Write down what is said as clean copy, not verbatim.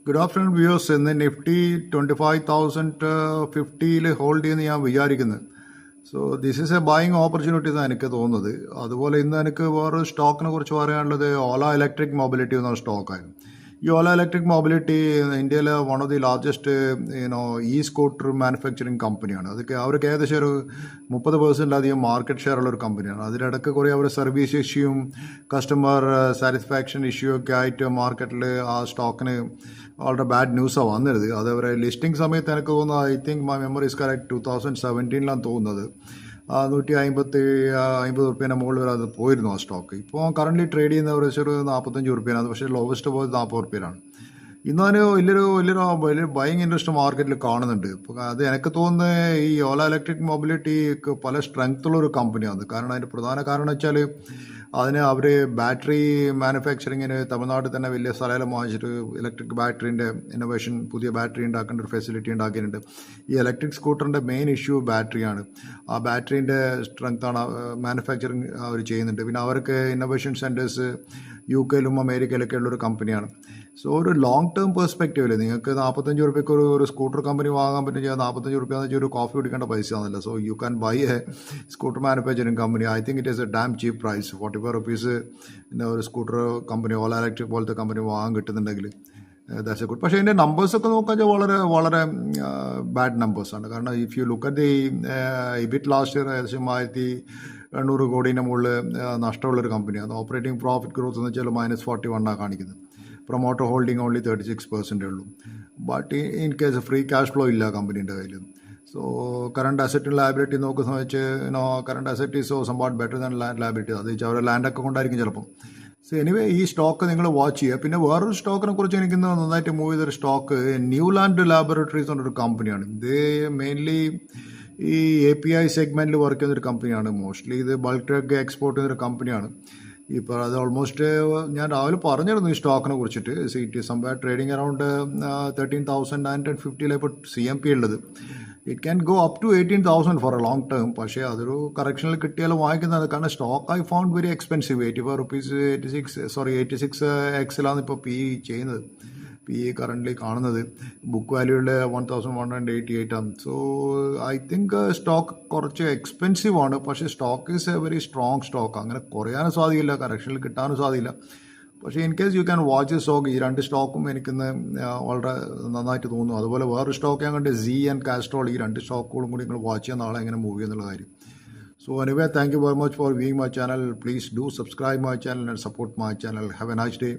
Good afternoon viewers. ഇന്ന് Nifty 25,050 hold ചെയ്യുന്ന ഞാൻ വിചാരിക്കുന്നത്. So this is A buying opportunity എന്നാണ് എനിക്ക് തോന്നുന്നത്. അതുപോലെ ഇന്ന് എനിക്ക് വേറൊരു സ്റ്റോക്കിനെ കുറിച്ച് പറയാനുള്ളത് ഓല ഇലക്ട്രിക് മൊബിലിറ്റി എന്ന സ്റ്റോക്കായിരുന്നു. ഈ ഓല ഇലക്ട്രിക് മൊബിലിറ്റി ഇന്ത്യയിലെ one of the largest E scooter manufacturing കമ്പനിയാണ്. അതൊക്കെ അവർക്ക് ഏകദേശം ഒരു 30% മാർക്കറ്റ് ഷെയർ ഉള്ള ഒരു കമ്പനിയാണ്. അതിനിടയ്ക്ക് കുറേ അവർ സർവീസ് ഇഷ്യൂയും കസ്റ്റമർ സാറ്റിസ്ഫാക്ഷൻ ഇഷ്യൂ ഒക്കെ ആയിട്ട് മാർക്കറ്റിൽ ആ സ്റ്റോക്കിന് വളരെ ബാഡ് ന്യൂസാണ് വന്നിരുന്നത്. അതവരെ ലിസ്റ്റിംഗ് സമയത്ത് എനിക്ക് തോന്നുന്നത്, I think my memory is correct, 2017 തോന്നുന്നത് 150 റുപ്യേൻ്റെ മുകളിൽ വരെ അത് പോയിരുന്നു ആ സ്റ്റോക്ക്. ഇപ്പോൾ കറൻ്റ് ട്രേഡ് ചെയ്യുന്ന ഒരു 45 റുപ്യാണ്. പക്ഷേ ലോവസ്റ്റ് പോയത് 40 റുപ്യയിലാണ്. ഇന്നതിന് വലിയൊരു ബൈയിങ് ഇൻട്രസ്റ്റ് മാർക്കറ്റിൽ കാണുന്നുണ്ട്. ഇപ്പോൾ അത് എനിക്ക് തോന്നുന്നത് ഈ ഓല ഇലക്ട്രിക് മൊബിലിറ്റിക്ക് പല സ്ട്രെങ്ത്തുള്ള ഒരു കമ്പനിയാണ്. കാരണം അതിൻ്റെ പ്രധാന കാരണം വെച്ചാൽ അവർ ബാറ്ററി മാനുഫാക്ചറിങ്ങിന് തമിഴ്നാട്ടിൽ തന്നെ വലിയ സ്ഥലം വാങ്ങിച്ചിട്ട് ഇലക്ട്രിക് ബാറ്ററീൻ്റെ ഇന്നോവേഷൻ, പുതിയ ബാറ്ററി ഉണ്ടാക്കേണ്ട ഒരു ഫെസിലിറ്റി ഉണ്ടാക്കിയിട്ടുണ്ട്. ഈ ഇലക്ട്രിക് സ്കൂട്ടറിൻ്റെ മെയിൻ ഇഷ്യൂ ബാറ്ററിയാണ്. ആ ബാറ്ററീൻ്റെ സ്ട്രെങ്ത്താണ് മാനുഫാക്ചറിങ് അവർ ചെയ്യുന്നുണ്ട്. പിന്നെ അവർക്ക് ഇന്നോവേഷൻ സെൻറ്റേഴ്സ് UK അമേരിക്കയിലൊക്കെ ഉള്ളൊരു കമ്പനിയാണ്. സോ ഒരു ലോങ് ടേം പെർസ്പെക്റ്റീവിൽ നിങ്ങൾക്ക് 45 റുപ്യക്ക് ഒരു സ്കൂട്ടർ കമ്പനി വാങ്ങാൻ പറ്റും. 45 റുപ്യ എന്ന് വെച്ചാൽ ഒരു കോഫി കുടിക്കേണ്ട പൈസ ആണല്ലോ. So you can buy a scooter manufacturing company. I think it is a damn cheap price. 45 rupees ഒരു സ്കൂട്ടർ കമ്പനി, ഓല ഇലക്ട്രിക് പോലത്തെ കമ്പനി വാങ്ങാൻ കിട്ടുന്നുണ്ടെങ്കിൽ ദാറ്റ്സ് എ ഗുഡ്. പക്ഷേ ഇതിൻ്റെ നമ്പേഴ്സൊക്കെ നോക്കാൻ വളരെ വളരെ ബാഡ് നമ്പേഴ്സാണ്. കാരണം if you look at the EBIT last year ഏകദേശം 1800 കോടിൻ്റെ മുകളിൽ നഷ്ടമുള്ളൊരു കമ്പനിയാണ്. ഓപ്പറേറ്റിംഗ് പ്രോഫിറ്റ് ഗ്രോത്ത് എന്ന് വെച്ചാൽ -41 കാണിക്കുന്നത്. പ്രൊമോട്ടർ ഹോൾഡിംഗ് ഓൺലി 36% ഉള്ളൂ. But in case free cash flow ഇല്ല കമ്പനീൻ്റെ കയ്യിൽ. സോ കറണ്ട് അസറ്റ് ലയബിലിറ്റി നോക്കുന്ന വെച്ച് current asset is somewhat better than land liability. അത് വെച്ചാൽ അവരുടെ ലാൻഡൊക്കെ കൊണ്ടായിരിക്കും ചിലപ്പം. സോ എനിവേ ഈ സ്റ്റോക്ക് നിങ്ങൾ വാച്ച് ചെയ്യുക. പിന്നെ വേറൊരു സ്റ്റോക്കിനെ കുറിച്ച് എനിക്ക് നന്നായിട്ട് മൂവ് ചെയ്തൊരു സ്റ്റോക്ക് ന്യൂലാൻഡ് ലാബോറട്ടറീസ് എന്നൊരു കമ്പനിയാണ്. ഇത് മെയിൻലി ഈ API സെഗ്മെൻറ്റിൽ വർക്ക് ചെയ്യുന്നൊരു കമ്പനിയാണ്. മോസ്റ്റ്ലി ഇത് ബൾക്ക് ഡ്രഗ് എക്സ്പോർട്ട് ചെയ്യുന്നൊരു കമ്പനിയാണ്. ഇപ്പോൾ അത് ഓൾമോസ്റ്റ് ഞാൻ രാവിലെ പറഞ്ഞിരുന്നു ഈ സ്റ്റോക്കിനെ കുറിച്ചിട്ട്. It is somewhere trading around 13,950 ഇപ്പോൾ CMP ഉള്ളത്. It can go up to 18,000 for a long term. പക്ഷേ അതൊരു കറക്ഷനിൽ കിട്ടിയാലും വാങ്ങിക്കുന്നത്. കാരണം stock I found very expensive. 84 rupees 86x ഇപ്പോൾ PE ചെയ്യുന്നത്. PE കറൻ്റ്ലി കാണുന്നത് ബുക്ക് വാല്യൂയുടെ 1188 ആണ്. സോ ഐ തിങ്ക് സ്റ്റോക്ക് കുറച്ച് എക്സ്പെൻസീവ് ആണ്. പക്ഷേ stock is a very strong stock. അങ്ങനെ കുറയാനും സാധ്യതയില്ല, കറക്ഷനിൽ കിട്ടാനും സാധ്യതയില്ല. പക്ഷേ in case you can watch stock. ഈ രണ്ട് സ്റ്റോക്കും എനിക്കിന്ന് വളരെ നന്നായിട്ട് തോന്നുന്നു. അതുപോലെ വേറൊരു സ്റ്റോക്ക് ഞാൻ കണ്ട് സി ആൻഡ് കാസ്ട്രോൾ. ഈ രണ്ട് സ്റ്റോക്കുകളും കൂടി നിങ്ങൾ വാച്ച് ചെയ്യാൻ നാളെ എങ്ങനെ മൂവ് ചെയ്യുന്നുള്ള കാര്യം. So anyway, thank you very much for viewing my channel. Please do subscribe my channel and support my channel. Have a nice day.